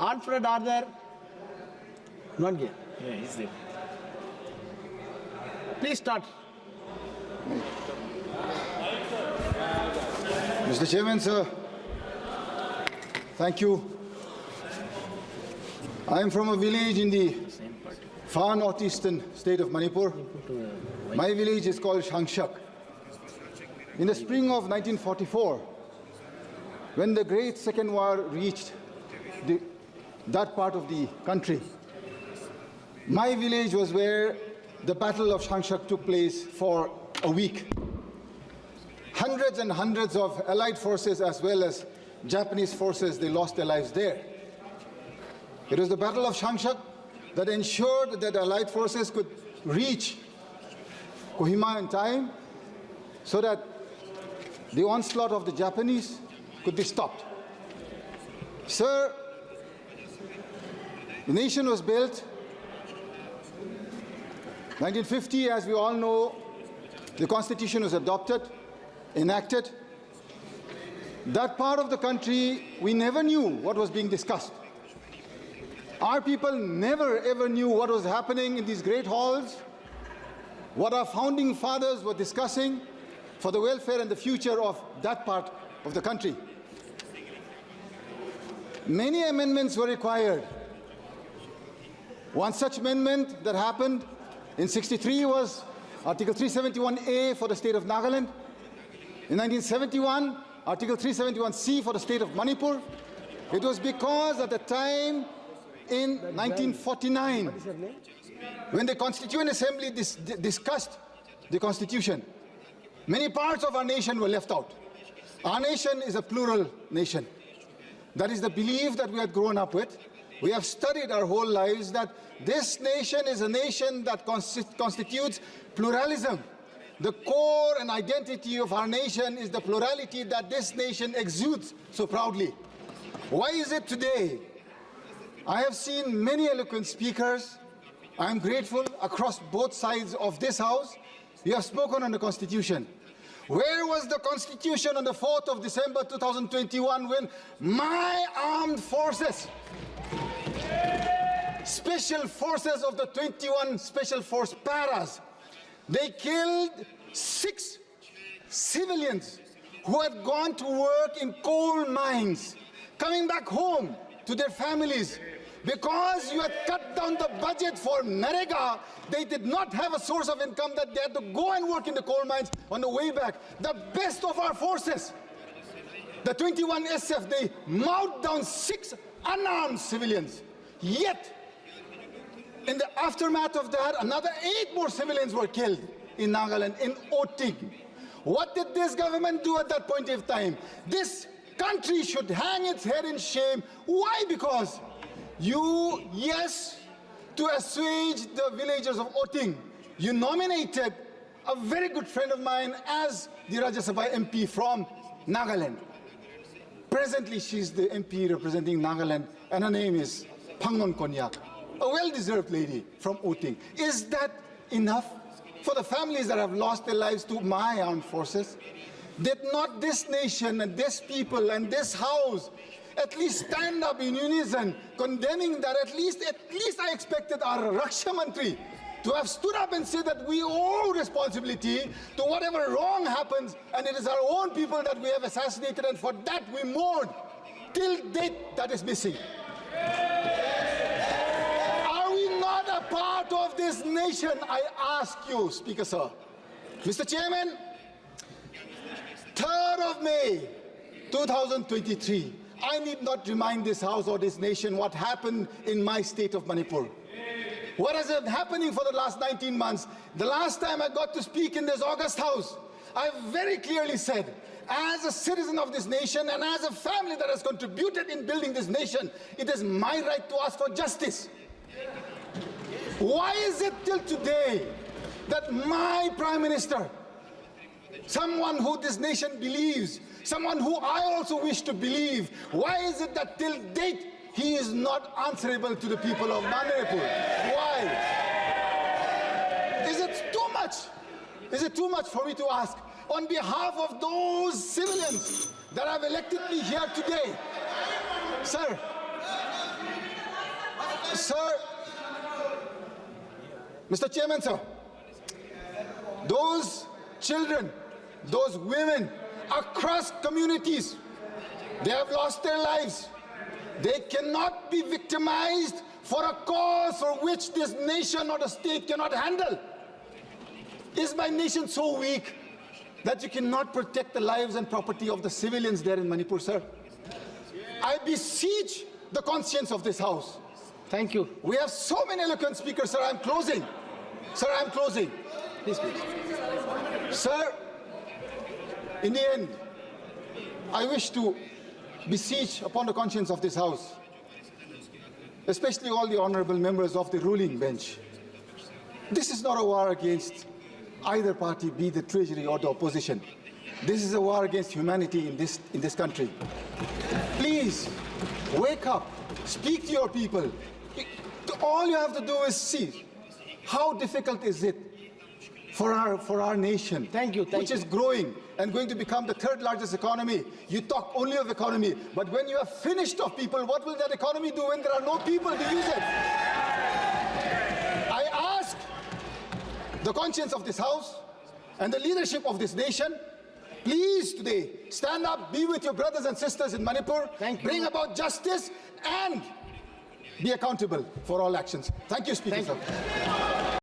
Alfred, are there? Not here. Yeah, he's there. Please start. Mr. Chairman, sir, thank you. I am from a village in the far northeastern state of Manipur. My village is called Shangshak. In the spring of 1944, when the Great Second War reached that part of the country, my village was where the Battle of Shangshak took place for a week. Hundreds and hundreds of Allied forces as well as Japanese forces, they lost their lives there. It was the Battle of Shangshak that ensured that Allied forces could reach Kohima in time so that the onslaught of the Japanese could be stopped. Sir, the nation was built 1950, as we all know, the Constitution was adopted, enacted. That part of the country, we never knew what was being discussed. Our people never ever knew what was happening in these great halls, what our founding fathers were discussing for the welfare and the future of that part of the country. Many amendments were required. One such amendment that happened in '63 was Article 371A for the state of Nagaland. In 1971, Article 371C for the state of Manipur. It was because at the time in 1949, when the Constituent Assembly discussed the Constitution, many parts of our nation were left out. Our nation is a plural nation. That is the belief that we had grown up with. We have studied our whole lives that this nation is a nation that constitutes pluralism. The core and identity of our nation is the plurality that this nation exudes so proudly. Why is it today? I have seen many eloquent speakers. I am grateful across both sides of this House. You have spoken on the Constitution. Where was the Constitution on the 4th of December 2021 when my armed forces, special forces of the 21 Special Force Paras, they killed 6 civilians who had gone to work in coal mines, coming back home to their families. Because you had cut down the budget for Narega, they did not have a source of income that they had to go and work in the coal mines on the way back. The best of our forces, the 21 SF, they mowed down 6 unarmed civilians. Yet, in the aftermath of that, another 8 more civilians were killed in Nagaland, in Oting. What did this government do at that point in time? This country should hang its head in shame. Why? Because you, yes, to assuage the villagers of Oting, you nominated a very good friend of mine as the Rajya Sabha MP from Nagaland. Presently, she's the MP representing Nagaland, and her name is Phangnon Konyak, a well-deserved lady from Oting. Is that enough for the families that have lost their lives to my armed forces? Did not this nation and this people and this House at least stand up in unison, condemning that? At least I expected our Raksha Mantri to have stood up and said that we owe responsibility to whatever wrong happens, and it is our own people that we have assassinated, and for that we mourn. Till date, that is missing. Are we not a part of this nation? I ask you, Speaker Sir. Mr. Chairman, 3rd of May, 2023, I need not remind this House or this nation what happened in my state of Manipur. What has been happening for the last 19 months? The last time I got to speak in this August House, I very clearly said, as a citizen of this nation and as a family that has contributed in building this nation, it is my right to ask for justice. Why is it till today that my Prime Minister, someone who this nation believes, someone who I also wish to believe, why is it that till date he is not answerable to the people of Manipur? Why? Is it too much? Is it too much for me to ask on behalf of those civilians that have elected me here today? Sir, Sir, Mr. Chairman, sir, those children, those women across communities, they have lost their lives. They cannot be victimized for a cause for which this nation or the state cannot handle. Is my nation so weak that you cannot protect the lives and property of the civilians there in Manipur, sir? I beseech the conscience of this House. Thank you. We have so many eloquent speakers, sir. I'm closing. Sir, I'm closing. Please, please. Sir, in the end, I wish to beseech upon the conscience of this House, especially all the honorable members of the ruling bench. This is not a war against either party, be the treasury or the opposition. This is a war against humanity in this country. Please, wake up, speak to your people. All you have to do is see how difficult is it for our nation, which is growing and going to become the third largest economy. You talk only of economy, but when you are finished of people, what will that economy do when there are no people to use it? I ask the conscience of this House and the leadership of this nation, please today stand up, be with your brothers and sisters in Manipur, bring about justice and be accountable for all actions. Thank you, Speaker.